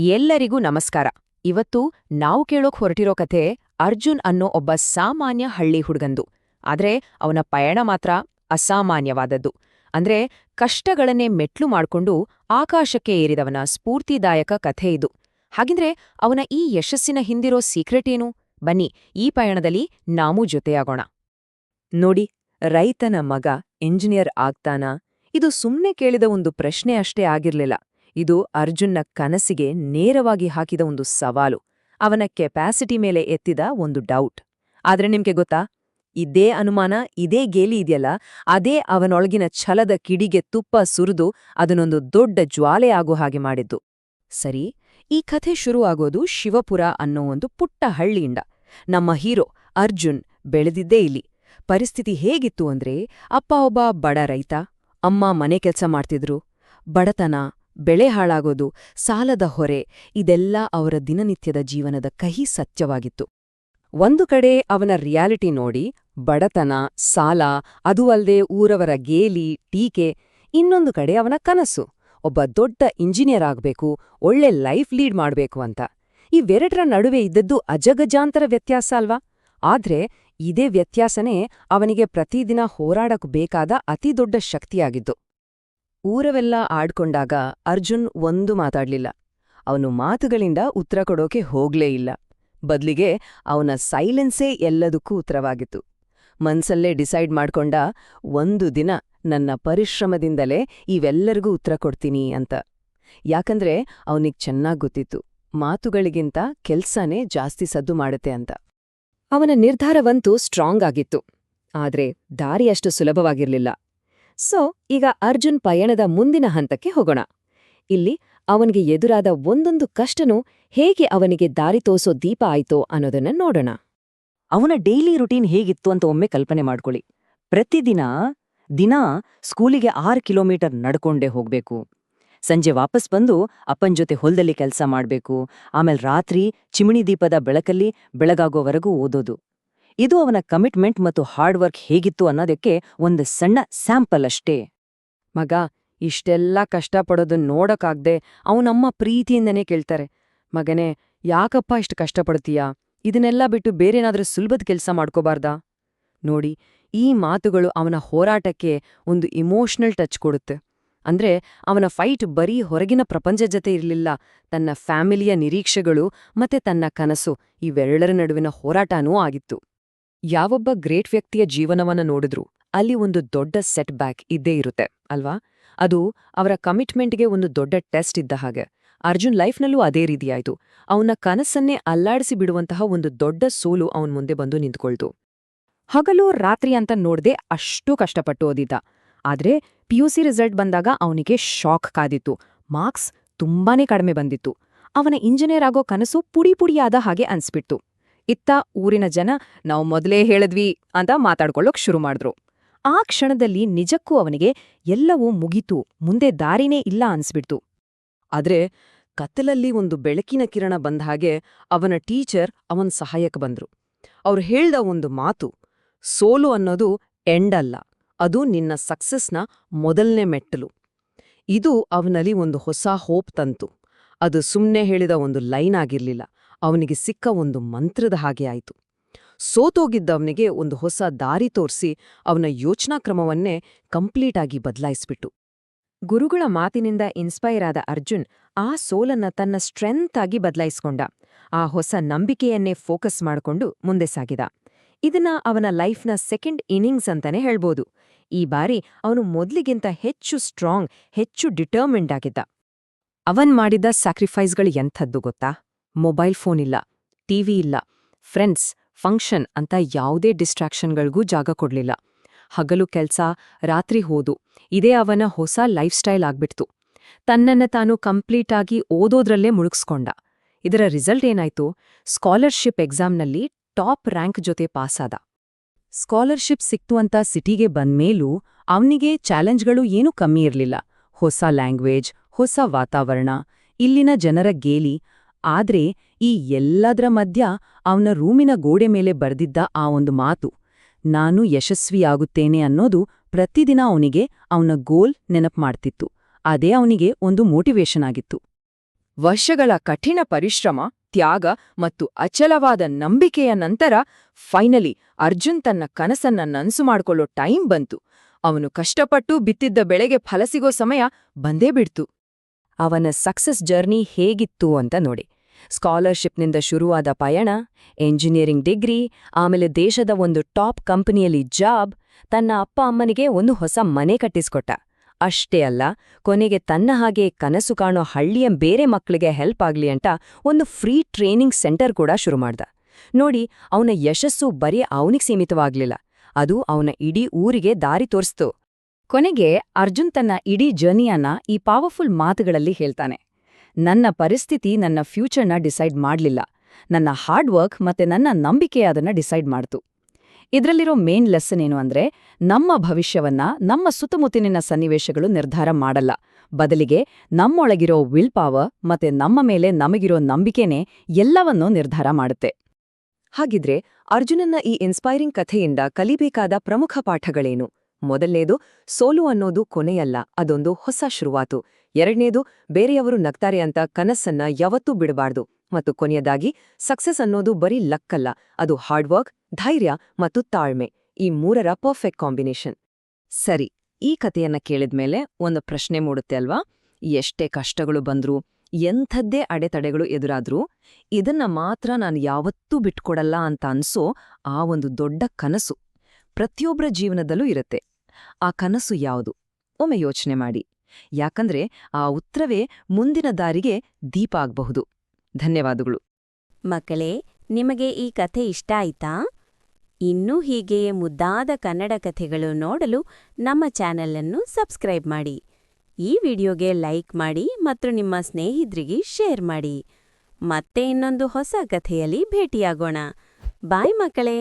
ಎಲ್ಲರಿಗೂ ನಮಸ್ಕಾರ. ಇವತ್ತು ನಾವು ಕೇಳೋಕ್ ಹೊರಟಿರೋ ಕಥೆ ಅರ್ಜುನ್ ಅನ್ನೋ ಒಬ್ಬ ಸಾಮಾನ್ಯ ಹಳ್ಳಿ ಹುಡುಗಂದು. ಆದ್ರೆ ಅವನ ಪಯಣ ಮಾತ್ರ ಅಸಾಮಾನ್ಯವಾದದ್ದು. ಅಂದ್ರೆ ಕಷ್ಟಗಳನ್ನೇ ಮೆಟ್ಲು ಮಾಡ್ಕೊಂಡು ಆಕಾಶಕ್ಕೆ ಏರಿದವನ ಸ್ಫೂರ್ತಿದಾಯಕ ಕಥೆ ಇದು. ಹಾಗಿದ್ರೆ ಅವನ ಈ ಯಶಸ್ಸಿನ ಹಿಂದಿರೋ ಸೀಕ್ರೆಟ್ ಏನು? ಬನ್ನಿ ಈ ಪಯಣದಲ್ಲಿ ನಾಮೂ ಜೊತೆಯಾಗೋಣ. ನೋಡಿ, ರೈತನ ಮಗ ಎಂಜಿನಿಯರ್ ಆಗ್ತಾನಾ? ಇದು ಸುಮ್ನೆ ಕೇಳಿದ ಒಂದು ಪ್ರಶ್ನೆ ಅಷ್ಟೇ ಆಗಿರ್ಲಿಲ್ಲ. ಇದು ಅರ್ಜುನ್ನ ಕನಸಿಗೆ ನೇರವಾಗಿ ಹಾಕಿದ ಒಂದು ಸವಾಲು, ಅವನ ಕೆಪಾಸಿಟಿ ಮೇಲೆ ಎತ್ತಿದ ಒಂದು ಡೌಟ್. ಆದ್ರೆ ನಿಮ್ಗೆ ಗೊತ್ತಾ, ಇದೇ ಅನುಮಾನ, ಇದೇ ಗೇಲಿ ಇದೆಯಲ್ಲ, ಅದೇ ಅವನೊಳಗಿನ ಛಲದ ಕಿಡಿಗೆ ತುಪ್ಪ ಸುರಿದು ಅದನ್ನೊಂದು ದೊಡ್ಡ ಜ್ವಾಲೆ ಆಗೋ ಹಾಗೆ ಮಾಡಿದ್ದು. ಸರಿ, ಈ ಕಥೆ ಶುರುವಾಗೋದು ಶಿವಪುರ ಅನ್ನೋ ಒಂದು ಪುಟ್ಟ ಹಳ್ಳಿಯಿಂದ. ನಮ್ಮ ಹೀರೋ ಅರ್ಜುನ್ ಬೆಳೆದಿದ್ದೇ ಇಲ್ಲಿ. ಪರಿಸ್ಥಿತಿ ಹೇಗಿತ್ತು ಅಂದ್ರೆ, ಅಪ್ಪ ಒಬ್ಬ ಬಡ ರೈತ, ಅಮ್ಮ ಮನೆ ಕೆಲ್ಸ ಮಾಡ್ತಿದ್ರು. ಬಡತನ, ಬೆಳೆ ಹಾಳಾಗೋದು, ಸಾಲದ ಹೊರೆ, ಇದೆಲ್ಲ ಅವರ ದಿನನಿತ್ಯದ ಜೀವನದ ಕಹಿ ಸತ್ಯವಾಗಿತ್ತು. ಒಂದು ಕಡೆ ಅವನ ರಿಯಾಲಿಟಿ ನೋಡಿ, ಬಡತನ, ಸಾಲ, ಅದೂ ಅಲ್ದೇ ಊರವರ ಗೇಲಿ, ಟೀಕೆ. ಇನ್ನೊಂದು ಕಡೆ ಅವನ ಕನಸು, ಒಬ್ಬ ದೊಡ್ಡ ಇಂಜಿನಿಯರ್ ಆಗ್ಬೇಕು, ಒಳ್ಳೆ ಲೈಫ್ ಲೀಡ್ ಮಾಡ್ಬೇಕು ಅಂತ. ಇವೆರಡರ ನಡುವೆ ಇದ್ದದ್ದು ಅಜಗಜಾಂತರ ವ್ಯತ್ಯಾಸ ಅಲ್ವಾ? ಆದ್ರೆ ಇದೇ ವ್ಯತ್ಯಾಸನೇ ಅವನಿಗೆ ಪ್ರತಿದಿನ ಹೋರಾಡಕ್ ಬೇಕಾದ ಅತಿದೊಡ್ಡ ಶಕ್ತಿಯಾಗಿದ್ದು. ಊರವೆಲ್ಲ ಆಡ್ಕೊಂಡಾಗ ಅರ್ಜುನ್ ಒಂದು ಮಾತಾಡ್ಲಿಲ್ಲ. ಅವನು ಮಾತುಗಳಿಂದ ಉತ್ತರ ಕೊಡೋಕೆ ಹೋಗ್ಲೇ ಇಲ್ಲ. ಬದ್ಲಿಗೆ ಅವನ ಸೈಲೆನ್ಸೇ ಎಲ್ಲದಕ್ಕೂ ಉತ್ತರವಾಗಿತ್ತು. ಮನ್ಸಲ್ಲೇ ಡಿಸೈಡ್ ಮಾಡ್ಕೊಂಡ, ಒಂದು ದಿನ ನನ್ನ ಪರಿಶ್ರಮದಿಂದಲೇ ಇವೆಲ್ಲರಿಗೂ ಉತ್ತರ ಕೊಡ್ತೀನಿ ಅಂತ. ಯಾಕಂದ್ರೆ ಅವನಿಗ್ ಚೆನ್ನಾಗ್ ಗೊತ್ತಿತ್ತು, ಮಾತುಗಳಿಗಿಂತ ಕೆಲ್ಸನೇ ಜಾಸ್ತಿ ಸದ್ದು ಮಾಡುತ್ತೆ ಅಂತ. ಅವನ ನಿರ್ಧಾರವಂತೂ ಸ್ಟ್ರಾಂಗ್ ಆಗಿತ್ತು, ಆದ್ರೆ ದಾರಿ ಅಷ್ಟು ಸುಲಭವಾಗಿರ್ಲಿಲ್ಲ. ಸೊ ಈಗ ಅರ್ಜುನ್ ಪಯಣದ ಮುಂದಿನ ಹಂತಕ್ಕೆ ಹೋಗೋಣ. ಇಲ್ಲಿ ಅವನಿಗೆ ಎದುರಾದ ಒಂದೊಂದು ಕಷ್ಟನೂ ಹೇಗೆ ಅವನಿಗೆ ದಾರಿ ತೋರಿಸೋ ದೀಪ ಆಯ್ತೋ ಅನ್ನೋದನ್ನ ನೋಡೋಣ. ಅವನ ಡೈಲಿ ರುಟೀನ್ ಹೇಗಿತ್ತು ಅಂತ ಒಮ್ಮೆ ಕಲ್ಪನೆ ಮಾಡ್ಕೊಳ್ಳಿ. ಪ್ರತಿದಿನ ಸ್ಕೂಲಿಗೆ 6 ಕಿಲೋಮೀಟರ್ ನಡ್ಕೊಂಡೇ ಹೋಗ್ಬೇಕು. ಸಂಜೆ ವಾಪಸ್ ಬಂದು ಅಪ್ಪನ್ ಜೊತೆ ಹೊಲದಲ್ಲಿ ಕೆಲಸ ಮಾಡ್ಬೇಕು. ಆಮೇಲೆ ರಾತ್ರಿ ಚಿಮಣಿ ದೀಪದ ಬೆಳಕಲ್ಲಿ ಬೆಳಗಾಗೋವರೆಗೂ ಓದೋದು. ಇದು ಅವನ ಕಮಿಟ್ಮೆಂಟ್ ಮತ್ತು ಹಾರ್ಡ್ ವರ್ಕ್ ಹೇಗಿತ್ತು ಅನ್ನೋದಕ್ಕೆ ಒಂದು ಸಣ್ಣ ಸ್ಯಾಂಪಲ್ ಅಷ್ಟೇ. ಮಗ, ಇಷ್ಟೆಲ್ಲ ಕಷ್ಟಪಡೋದನ್ನ ನೋಡಕ್ಕಾಗ್ದೆ ಅವನಮ್ಮ ಪ್ರೀತಿಯಿಂದನೇ ಕೇಳ್ತಾರೆ, ಮಗನೇ ಯಾಕಪ್ಪ ಇಷ್ಟು ಕಷ್ಟಪಡ್ತೀಯಾ? ಇದನ್ನೆಲ್ಲ ಬಿಟ್ಟು ಬೇರೇನಾದ್ರೂ ಸುಲಭದ ಕೆಲ್ಸ ಮಾಡ್ಕೋಬಾರ್ದಾ? ನೋಡಿ, ಈ ಮಾತುಗಳು ಅವನ ಹೋರಾಟಕ್ಕೆ ಒಂದು ಇಮೋಷನಲ್ ಟಚ್ ಕೊಡುತ್ತೆ. ಅಂದ್ರೆ ಅವನ ಫೈಟ್ ಬರೀ ಹೊರಗಿನ ಪ್ರಪಂಚ ಜೊತೆ ಇರಲಿಲ್ಲ, ತನ್ನ ಫ್ಯಾಮಿಲಿಯ ನಿರೀಕ್ಷೆಗಳು ಮತ್ತೆ ತನ್ನ ಕನಸು, ಇವೆರಡರ ನಡುವಿನ ಹೋರಾಟನೂ ಆಗಿತ್ತು. ಯಾವೊಬ್ಬ ಗ್ರೇಟ್ ವ್ಯಕ್ತಿಯ ಜೀವನವನ್ನ ನೋಡಿದ್ರು ಅಲ್ಲಿ ಒಂದು ದೊಡ್ಡ ಸೆಟ್ ಬ್ಯಾಕ್ ಇದ್ದೇ ಇರುತ್ತೆ ಅಲ್ವಾ? ಅದು ಅವರ ಕಮಿಟ್ಮೆಂಟ್ಗೆ ಒಂದು ದೊಡ್ಡ ಟೆಸ್ಟ್ ಇದ್ದ ಹಾಗೆ. ಅರ್ಜುನ್ ಲೈಫ್ನಲ್ಲೂ ಅದೇ ರೀತಿಯಾಯ್ತು. ಅವನ ಕನಸನ್ನೇ ಅಲ್ಲಾಡಿಸಿ ಬಿಡುವಂತಹ ಒಂದು ದೊಡ್ಡ ಸೋಲು ಅವನ್ ಮುಂದೆ ಬಂದು ನಿಂತ್ಕೊಳ್ತು. ಹಗಲು ರಾತ್ರಿ ಅಂತ ನೋಡ್ದೆ ಅಷ್ಟೂ ಕಷ್ಟಪಟ್ಟು ಓದಿದ್ದ. ಆದ್ರೆ PUC ರಿಸಲ್ಟ್ ಬಂದಾಗ ಅವನಿಗೆ ಶಾಕ್ ಕಾದಿತ್ತು. ಮಾರ್ಕ್ಸ್ ತುಂಬಾನೇ ಕಡಿಮೆ ಬಂದಿತ್ತು. ಅವನ ಇಂಜಿನಿಯರ್ ಆಗೋ ಕನಸು ಪುಡಿ ಪುಡಿಯಾದ ಹಾಗೆ ಅನ್ಸ್ಬಿಡ್ತು. ಇತ್ತ ಊರಿನ ಜನ ನಾವು ಮೊದಲೇ ಹೇಳಿದ್ವಿ ಅಂತ ಮಾತಾಡ್ಕೊಳ್ಳೋಕ್ ಶುರು ಮಾಡಿದ್ರು. ಆ ಕ್ಷಣದಲ್ಲಿ ನಿಜಕ್ಕೂ ಅವನಿಗೆ ಎಲ್ಲವೂ ಮುಗೀತು, ಮುಂದೆ ದಾರಿನೇ ಇಲ್ಲ ಅನ್ಸ್ಬಿಡ್ತು. ಆದ್ರೆ ಕತ್ತಲಲ್ಲಿ ಒಂದು ಬೆಳಕಿನ ಕಿರಣ ಬಂದ ಹಾಗೆ ಅವನ ಟೀಚರ್ ಅವನ್ ಸಹಾಯಕ್ಕೆ ಬಂದ್ರು. ಅವ್ರು ಹೇಳ್ದ ಒಂದು ಮಾತು, ಸೋಲು ಅನ್ನೋದು ಎಂಡ್ ಅಲ್ಲ, ಅದು ನಿನ್ನ ಸಕ್ಸಸ್ನ ಮೊದಲನೇ ಮೆಟ್ಟಲು. ಇದು ಅವನಲ್ಲಿ ಒಂದು ಹೊಸ ಹೋಪ್ ತಂತು. ಅದು ಸುಮ್ನೆ ಹೇಳಿದ ಒಂದು ಲೈನ್ ಆಗಿರ್ಲಿಲ್ಲ, ಅವನಿಗೆ ಸಿಕ್ಕ ಒಂದು ಮಂತ್ರದ ಹಾಗೆ ಆಯಿತು. ಸೋತೋಗಿದ್ದವನಿಗೆ ಒಂದು ಹೊಸ ದಾರಿ ತೋರಿಸಿ ಅವನ ಯೋಚನಾ ಕ್ರಮವನ್ನೇ ಕಂಪ್ಲೀಟಾಗಿ ಬದಲಾಯಿಸ್ಬಿಟ್ಟು. ಗುರುಗಳ ಮಾತಿನಿಂದ ಇನ್ಸ್ಪೈರ್ ಆದ ಅರ್ಜುನ್ ಆ ಸೋಲನ್ನ ತನ್ನ ಸ್ಟ್ರೆಂತ್ ಆಗಿ ಬದಲಾಯಿಸ್ಕೊಂಡ. ಆ ಹೊಸ ನಂಬಿಕೆಯನ್ನೇ ಫೋಕಸ್ ಮಾಡಿಕೊಂಡು ಮುಂದೆ ಸಾಗಿದ. ಇದನ್ನ ಅವನ ಲೈಫ್ನ ಸೆಕೆಂಡ್ ಇನ್ನಿಂಗ್ಸ್ ಅಂತಾನೆ ಹೇಳ್ಬೋದು. ಈ ಬಾರಿ ಅವನು ಮೊದ್ಲಿಗಿಂತ ಹೆಚ್ಚು ಸ್ಟ್ರಾಂಗ್, ಹೆಚ್ಚು ಡಿಟರ್ಮಿಂಡ್ ಆಗಿದ್ದ. ಅವನ್ ಮಾಡಿದ ಸ್ಯಾಕ್ರಿಫೈಸ್ಗಳು ಎಂಥದ್ದು ಗೊತ್ತಾ? ಮೊಬೈಲ್ ಫೋನ್ ಇಲ್ಲ, ಟಿವಿ ಇಲ್ಲ, ಫ್ರೆಂಡ್ಸ್, ಫಂಕ್ಷನ್ ಅಂತ ಯಾವುದೇ ಡಿಸ್ಟ್ರಾಕ್ಷನ್ಗಳಿಗೂ ಜಾಗ ಕೊಡ್ಲಿಲ್ಲ. ಹಗಲು ಕೆಲ್ಸ, ರಾತ್ರಿ ಓದು, ಇದೇ ಅವನ ಹೊಸ ಲೈಫ್ ಸ್ಟೈಲ್ ಆಗ್ಬಿಡ್ತು. ತನ್ನನ್ನ ತಾನು ಕಂಪ್ಲೀಟಾಗಿ ಓದೋದ್ರಲ್ಲೇ ಮುಳುಗಿಸ್ಕೊಂಡ. ಇದರ ರಿಸಲ್ಟ್ ಏನಾಯ್ತು? ಸ್ಕಾಲರ್ಶಿಪ್ ಎಕ್ಸಾಮ್ನಲ್ಲಿ ಟಾಪ್ ರ್ಯಾಂಕ್ ಜೊತೆ ಪಾಸಾದ. ಸ್ಕಾಲರ್ಶಿಪ್ ಸಿಕ್ತು ಅಂತ ಸಿಟಿಗೆ ಬಂದ್ಮೇಲೂ ಅವನಿಗೆ ಚಾಲೆಂಜ್ಗಳು ಏನೂ ಕಮ್ಮಿ ಇರಲಿಲ್ಲ. ಹೊಸ ಲ್ಯಾಂಗ್ವೇಜ್, ಹೊಸ ವಾತಾವರಣ, ಇಲ್ಲಿನ ಜನರ ಗೇಲಿ. ಆದ್ರೆ ಈ ಎಲ್ಲದರ ಮಧ್ಯ ಅವನ ರೂಮಿನ ಗೋಡೆ ಮೇಲೆ ಬರ್ದಿದ್ದ ಆ ಒಂದು ಮಾತು, ನಾನು ಯಶಸ್ವಿಯಾಗುತ್ತೇನೆ ಅನ್ನೋದು ಪ್ರತಿದಿನ ಅವನಿಗೆ ಅವನ ಗೋಲ್ ನೆನಪು ಮಾಡ್ತಿತ್ತು. ಅದೇ ಅವನಿಗೆ ಒಂದು ಮೋಟಿವೇಶನ್ ಆಗಿತ್ತು. ವರ್ಷಗಳ ಕಠಿಣ ಪರಿಶ್ರಮ, ತ್ಯಾಗ ಮತ್ತು ಅಚಲವಾದ ನಂಬಿಕೆಯ ನಂತರ ಫೈನಲಿ ಅರ್ಜುನ್ ತನ್ನ ಕನಸನ್ನ ನನ್ಸು ಮಾಡ್ಕೊಳ್ಳೋ ಟೈಮ್ ಬಂತು. ಅವನು ಕಷ್ಟಪಟ್ಟು ಬಿತ್ತಿದ್ದ ಬೆಳೆಗೆ ಫಲ ಸಿಗೋ ಸಮಯ ಬಂದೇ ಬಿಡ್ತು. ಅವನ ಸಕ್ಸಸ್ ಜರ್ನಿ ಹೇಗಿತ್ತು ಅಂತ ನೋಡಿ. ಸ್ಕಾಲರ್ಶಿಪ್ನಿಂದ ಶುರುವಾದ ಪಯಣ, ಎಂಜಿನಿಯರಿಂಗ್ ಡಿಗ್ರಿ, ಆಮೇಲೆ ದೇಶದ ಒಂದು ಟಾಪ್ ಕಂಪನಿಯಲ್ಲಿ ಜಾಬ್, ತನ್ನ ಅಪ್ಪ ಅಮ್ಮನಿಗೆ ಒಂದು ಹೊಸ ಮನೆ ಕಟ್ಟಿಸ್ಕೊಟ್ಟ. ಅಷ್ಟೇ ಅಲ್ಲ, ಕೊನೆಗೆ ತನ್ನ ಹಾಗೆ ಕನಸು ಕಾಣೋ ಹಳ್ಳಿಯ ಬೇರೆ ಮಕ್ಕಳಿಗೆ ಹೆಲ್ಪ್ ಆಗ್ಲಿ ಅಂತ ಒಂದು ಫ್ರೀ ಟ್ರೈನಿಂಗ್ ಸೆಂಟರ್ ಕೂಡ ಶುರು ಮಾಡ್ದ. ನೋಡಿ, ಅವನ ಯಶಸ್ಸು ಬರೀ ಅವನಿಗೆ ಸೀಮಿತವಾಗ್ಲಿಲ್ಲ, ಅದು ಅವನ ಇಡೀ ಊರಿಗೆ ದಾರಿ ತೋರಿಸ್ತು. ಕೊನೆಗೆ ಅರ್ಜುನ್ ತನ್ನ ಇಡೀ ಜರ್ನಿಯನ್ನ ಈ ಪವರ್ಫುಲ್ ಮಾತುಗಳಲ್ಲಿ ಹೇಳ್ತಾನೆ. ನನ್ನ ಪರಿಸ್ಥಿತಿ ನನ್ನ ಫ್ಯೂಚರ್ನ ಡಿಸೈಡ್ ಮಾಡ್ಲಿಲ್ಲ, ನನ್ನ ಹಾರ್ಡ್ ವರ್ಕ್ ಮತ್ತೆ ನನ್ನ ನಂಬಿಕೆ ಅದನ್ನ ಡಿಸೈಡ್ ಮಾಡ್ತು. ಇದ್ರಲ್ಲಿರೋ ಮೇನ್ ಲೆಸನ್ ಏನು ಅಂದ್ರೆ, ನಮ್ಮ ಭವಿಷ್ಯವನ್ನ ನಮ್ಮ ಸುತ್ತಮುತ್ತಲಿನ ಸನ್ನಿವೇಶಗಳು ನಿರ್ಧಾರ ಮಾಡಲ್ಲ, ಬದಲಿಗೆ ನಮ್ಮೊಳಗಿರೋ ವಿಲ್ ಪವರ್ ಮತ್ತೆ ನಮ್ಮ ಮೇಲೆ ನಮಗಿರೋ ನಂಬಿಕೆನೇ ಎಲ್ಲವನ್ನೂ ನಿರ್ಧಾರ ಮಾಡುತ್ತೆ. ಹಾಗಿದ್ರೆ ಅರ್ಜುನನ್ನ ಈ ಇನ್ಸ್ಪೈರಿಂಗ್ ಕಥೆಯಿಂದ ಕಲಿಬೇಕಾದ ಪ್ರಮುಖ ಪಾಠಗಳೇನು? ಮೊದಲನೇದು, ಸೋಲು ಅನ್ನೋದು ಕೊನೆಯಲ್ಲ, ಅದೊಂದು ಹೊಸ ಶುರುವಾತು. ಎರಡನೇದು, ಬೇರೆಯವರು ನಗ್ತಾರೆ ಅಂತ ಕನಸನ್ನ ಯಾವತ್ತೂ ಬಿಡಬಾರ್ದು. ಮತ್ತು ಕೊನೆಯದಾಗಿ, ಸಕ್ಸಸ್ ಅನ್ನೋದು ಬರೀ ಲಕ್ಕಲ್ಲ, ಅದು ಹಾರ್ಡ್ ವರ್ಕ್, ಧೈರ್ಯ ಮತ್ತು ತಾಳ್ಮೆ, ಈ ಮೂರರ ಪರ್ಫೆಕ್ಟ್ ಕಾಂಬಿನೇಷನ್. ಸರಿ, ಈ ಕಥೆಯನ್ನ ಕೇಳಿದ್ಮೇಲೆ ಒಂದು ಪ್ರಶ್ನೆ ಮೂಡುತ್ತೆ ಅಲ್ವಾ? ಎಷ್ಟೇ ಕಷ್ಟಗಳು ಬಂದ್ರೂ, ಎಂಥದ್ದೇ ಅಡೆತಡೆಗಳು ಎದುರಾದ್ರೂ, ಇದನ್ನ ಮಾತ್ರ ನಾನು ಯಾವತ್ತೂ ಬಿಟ್ಕೊಡಲ್ಲ ಅಂತ ಅನ್ಸೋ ಆ ಒಂದು ದೊಡ್ಡ ಕನಸು ಪ್ರತಿಯೊಬ್ಬರ ಜೀವನದಲ್ಲೂ ಇರುತ್ತೆ. ಆ ಕನಸು ಯಾವುದು? ಒಮ್ಮೆ ಯೋಚನೆ ಮಾಡಿ, ಯಾಕಂದ್ರೆ ಆ ಉತ್ತರವೇ ಮುಂದಿನ ದಾರಿಗೆ ದೀಪ ಆಗ್ಬಹುದು. ಧನ್ಯವಾದಗಳು. ಮಕ್ಕಳೇ, ನಿಮಗೆ ಈ ಕಥೆ ಇಷ್ಟ ಆಯ್ತಾ? ಇನ್ನೂ ಹೀಗೆಯೇ ಮುದ್ದಾದ ಕನ್ನಡ ಕಥೆಗಳು ನೋಡಲು ನಮ್ಮ ಚಾನೆಲ್ ಅನ್ನು ಸಬ್ಸ್ಕ್ರೈಬ್ ಮಾಡಿ. ಈ ವಿಡಿಯೋಗೆ ಲೈಕ್ ಮಾಡಿ ಮತ್ತು ನಿಮ್ಮ ಸ್ನೇಹಿತರಿಗೆ ಶೇರ್ ಮಾಡಿ. ಮತ್ತೆ ಇನ್ನೊಂದು ಹೊಸ ಕಥೆಯಲ್ಲಿ ಭೇಟಿಯಾಗೋಣ. ಬಾಯ್ ಮಕ್ಕಳೇ.